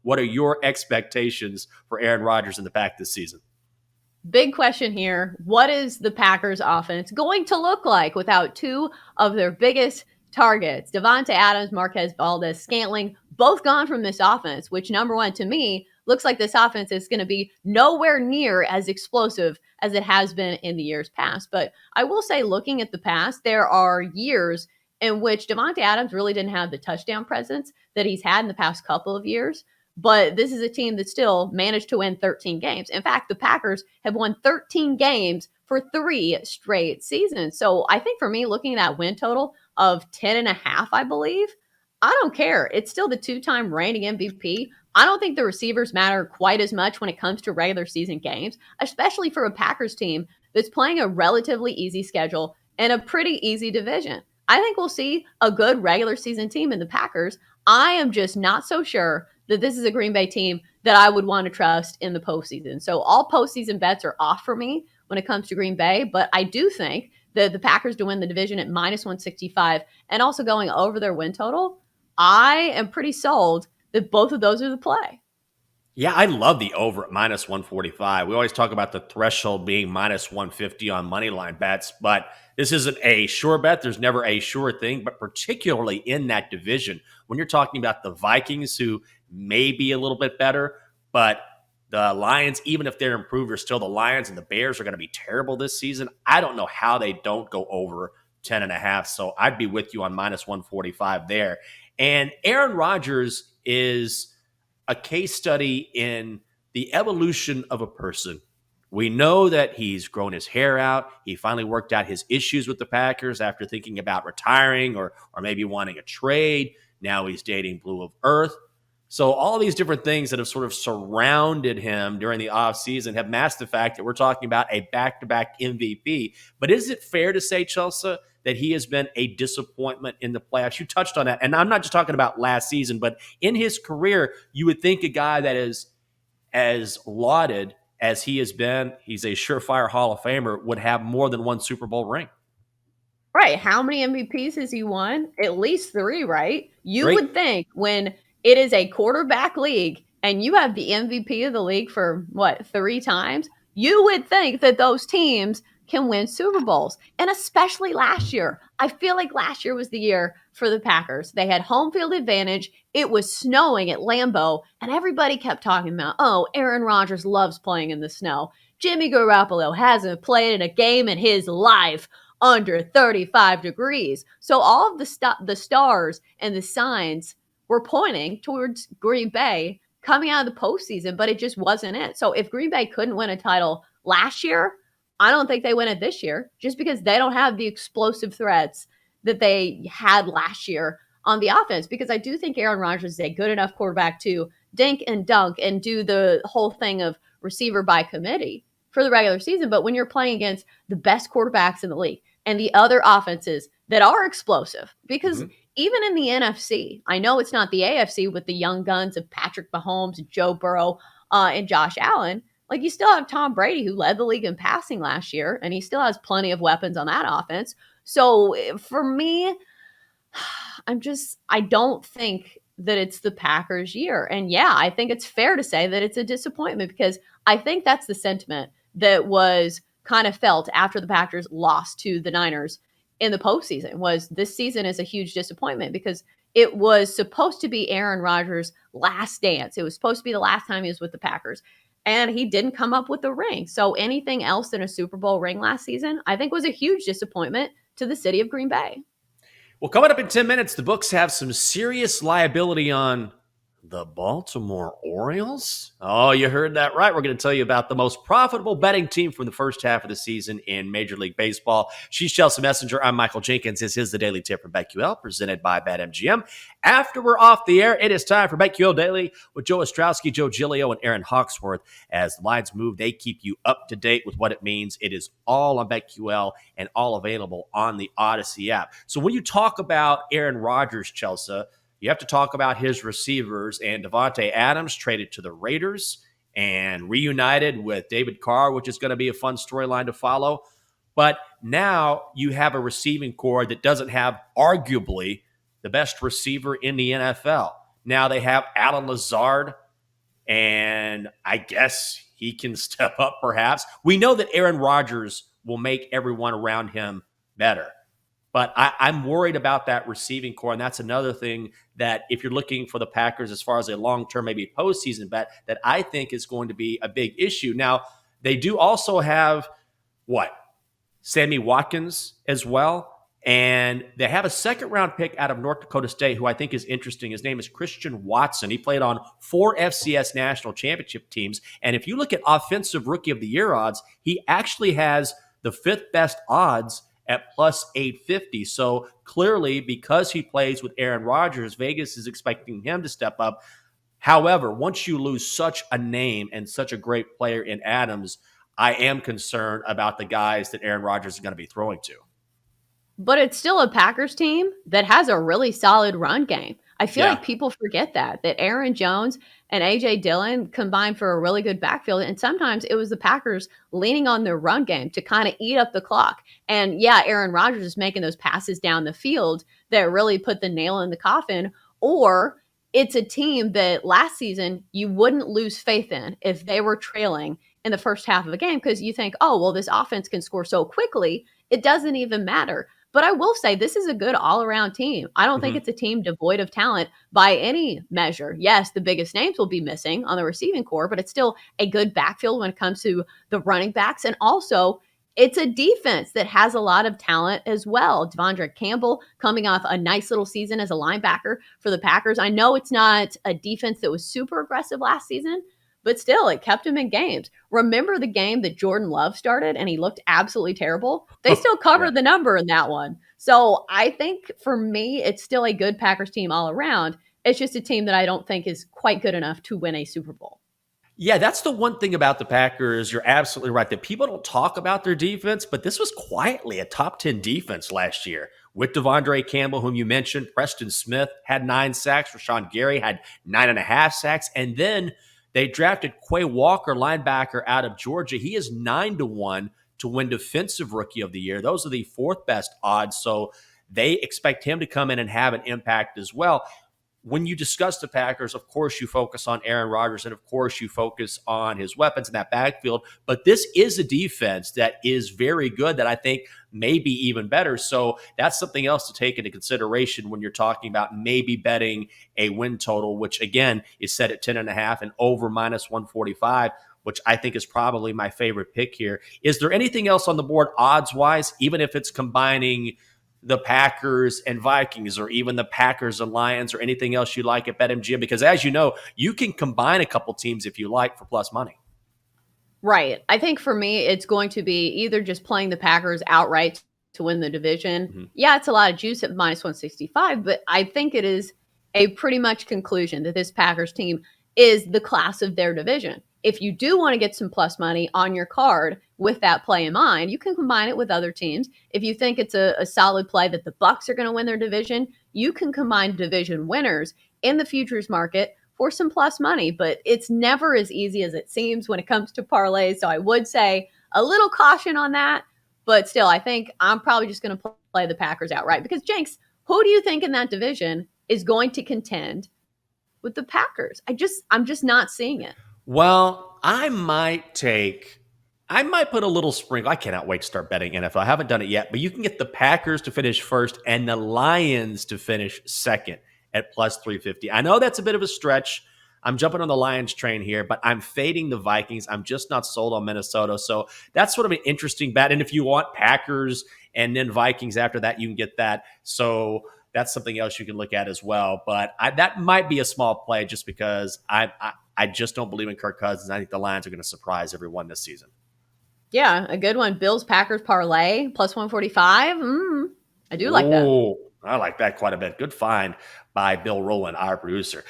What are your expectations for Aaron Rodgers in the Pack this season? Big question here. What is the Packers offense going to look like without two of their biggest targets? Davante Adams, Marquez Valdes-Scantling, both gone from this offense, which, number one, to me, looks like this offense is going to be nowhere near as explosive as it has been in the years past. But I will say, looking at the past, there are years in which Davante Adams really didn't have the touchdown presence that he's had in the past couple of years. But this is a team that still managed to win 13 games. In fact, the Packers have won 13 games for 3 straight seasons. So I think for me, looking at that win total of 10.5, I believe, I don't care. It's still the 2-time reigning MVP. I don't think the receivers matter quite as much when it comes to regular season games, especially for a Packers team that's playing a relatively easy schedule and a pretty easy division. I think we'll see a good regular season team in the Packers. I am just not so sure that this is a Green Bay team that I would want to trust in the postseason. So all postseason bets are off for me when it comes to Green Bay, but I do think that the Packers to win the division at minus 165 and also going over their win total, I am pretty sold that both of those are the play. Yeah, I love the over at minus 145. We always talk about the threshold being minus 150 on money line bets, but this isn't a sure bet. There's never a sure thing, but particularly in that division, when you're talking about the Vikings, who may be a little bit better, but the Lions, even if they're improved, are still the Lions, and the Bears are going to be terrible this season. I don't know how they don't go over 10.5. So I'd be with you on minus 145 there. And Aaron Rodgers is a case study in the evolution of a person. We know that he's grown his hair out. He finally worked out his issues with the Packers after thinking about retiring or maybe wanting a trade. Now he's dating Blue of Earth. So all these different things that have sort of surrounded him during the offseason have masked the fact that we're talking about a back-to-back MVP. But is it fair to say, Chelsea, that he has been a disappointment in the playoffs? You touched on that. And I'm not just talking about last season, but in his career, you would think a guy that is as lauded as he has been, he's a surefire Hall of Famer, would have more than one Super Bowl ring. Right. How many MVPs has he won? At least 3, right? You Great. would think when it is a quarterback league and you have the MVP of the league for 3 times, you would think that those teams can win Super Bowls. And especially last year. I feel like last year was the year for the Packers. They had home field advantage. It was snowing at Lambeau, and everybody kept talking about, oh, Aaron Rodgers loves playing in the snow. Jimmy Garoppolo hasn't played in a game in his life under 35 degrees. So all of the stars and the signs were pointing towards Green Bay coming out of the postseason, but it just wasn't it. So if Green Bay couldn't win a title last year, I don't think they win it this year just because they don't have the explosive threats that they had last year on the offense. Because I do think Aaron Rodgers is a good enough quarterback to dink and dunk and do the whole thing of receiver by committee for the regular season. But when you're playing against the best quarterbacks in the league and the other offenses that are explosive, because even in the NFC, I know it's not the AFC with the young guns of Patrick Mahomes, Joe Burrow, and Josh Allen. Like, you still have Tom Brady, who led the league in passing last year, and he still has plenty of weapons on that offense. So for me, I don't think that it's the Packers' year. And yeah, I think it's fair to say that it's a disappointment because I think that's the sentiment that was kind of felt after the Packers lost to the Niners in the postseason. Was this season is a huge disappointment because it was supposed to be Aaron Rodgers' last dance. It was supposed to be the last time he was with the Packers. And he didn't come up with a ring. So anything else than a Super Bowl ring last season, I think was a huge disappointment to the city of Green Bay. Well, coming up in 10 minutes, the books have some serious liability on the Baltimore Orioles. Oh, you heard that right. We're going to tell you about the most profitable betting team from the first half of the season in Major League Baseball. She's Chelsea Messenger. I'm Michael Jenkins. This is the Daily Tip from BetQL, presented by BetMGM. After we're off the air, it is time for BetQL Daily with Joe Ostrowski, Joe Giglio, and Aaron Hawksworth. As the lines move, they keep you up to date with what it means. It is all on BetQL and all available on the Odyssey app. So when you talk about Aaron Rodgers, Chelsea, you have to talk about his receivers, and Davante Adams traded to the Raiders and reunited with David Carr, which is going to be a fun storyline to follow. But now you have a receiving core that doesn't have arguably the best receiver in the NFL. Now they have Alan Lazard, and I guess he can step up perhaps. We know that Aaron Rodgers will make everyone around him better. But I'm worried about that receiving core, and that's another thing that if you're looking for the Packers as far as a long-term, maybe postseason bet, that I think is going to be a big issue. Now, they do also have what? Sammy Watkins as well. And they have a second-round pick out of North Dakota State who I think is interesting. His name is Christian Watson. He played on 4 FCS national championship teams. And if you look at offensive rookie of the year odds, he actually has the 5th best odds at plus 850. So clearly, because he plays with Aaron Rodgers, Vegas is expecting him to step up. However, once you lose such a name and such a great player in Adams, I am concerned about the guys that Aaron Rodgers is going to be throwing to. But it's still a Packers team that has a really solid run game. I feel like people forget that Aaron Jones and A.J. Dillon combined for a really good backfield. And sometimes it was the Packers leaning on their run game to kind of eat up the clock. And yeah, Aaron Rodgers is making those passes down the field that really put the nail in the coffin. Or it's a team that last season you wouldn't lose faith in if they were trailing in the first half of a game because you think, oh, well, this offense can score so quickly, it doesn't even matter. But I will say this is a good all-around team. I don't think it's a team devoid of talent by any measure. Yes, the biggest names will be missing on the receiving core, but it's still a good backfield when it comes to the running backs. And also, it's a defense that has a lot of talent as well. Devondre Campbell coming off a nice little season as a linebacker for the Packers. I know it's not a defense that was super aggressive last season, but still, it kept him in games. Remember the game that Jordan Love started and he looked absolutely terrible? They still covered the number in that one. So I think for me, it's still a good Packers team all around. It's just a team that I don't think is quite good enough to win a Super Bowl. Yeah, that's the one thing about the Packers. You're absolutely right that people don't talk about their defense, but this was quietly a top 10 defense last year with Devondre Campbell, whom you mentioned. Preston Smith had 9 sacks. Rashawn Gary had 9.5 sacks. And then they drafted Quay Walker, linebacker out of Georgia. He is 9-1 to win Defensive Rookie of the Year. Those are the 4th best odds. So they expect him to come in and have an impact as well. When you discuss the Packers, of course, you focus on Aaron Rodgers, and of course, you focus on his weapons in that backfield. But this is a defense that is very good that I think may be even better. So that's something else to take into consideration when you're talking about maybe betting a win total, which, again, is set at 10.5 and over minus 145, which I think is probably my favorite pick here. Is there anything else on the board odds-wise, even if it's combining the Packers and Vikings or even the Packers and Lions or anything else you like at BetMGM? Because as you know, you can combine a couple teams if you like for plus money. Right. I think for me, it's going to be either just playing the Packers outright to win the division. Yeah, it's a lot of juice at minus 165, but I think it is a pretty much conclusion that this Packers team is the class of their division. If you do want to get some plus money on your card with that play in mind, you can combine it with other teams. If you think it's a solid play that the Bucs are going to win their division, you can combine division winners in the futures market for some plus money. But it's never as easy as it seems when it comes to parlays. So I would say a little caution on that. But still, I think I'm probably just going to play the Packers outright. Because, Jenks, who do you think in that division is going to contend with the Packers? I'm just not seeing it. Well, I might put a little sprinkle. I cannot wait to start betting NFL. I haven't done it yet, but you can get the Packers to finish first and the Lions to finish second at plus 350. I know that's a bit of a stretch. I'm jumping on the Lions train here, but I'm fading the Vikings. I'm just not sold on Minnesota. So that's sort of an interesting bet. And if you want Packers and then Vikings after that, you can get that. So that's something else you can look at as well. But that might be a small play just because I just don't believe in Kirk Cousins. I think the Lions are going to surprise everyone this season. Yeah, a good one. Bills Packers parlay plus 145. I do like that. Oh, I like that quite a bit. Good find by Bill Rowland, our producer.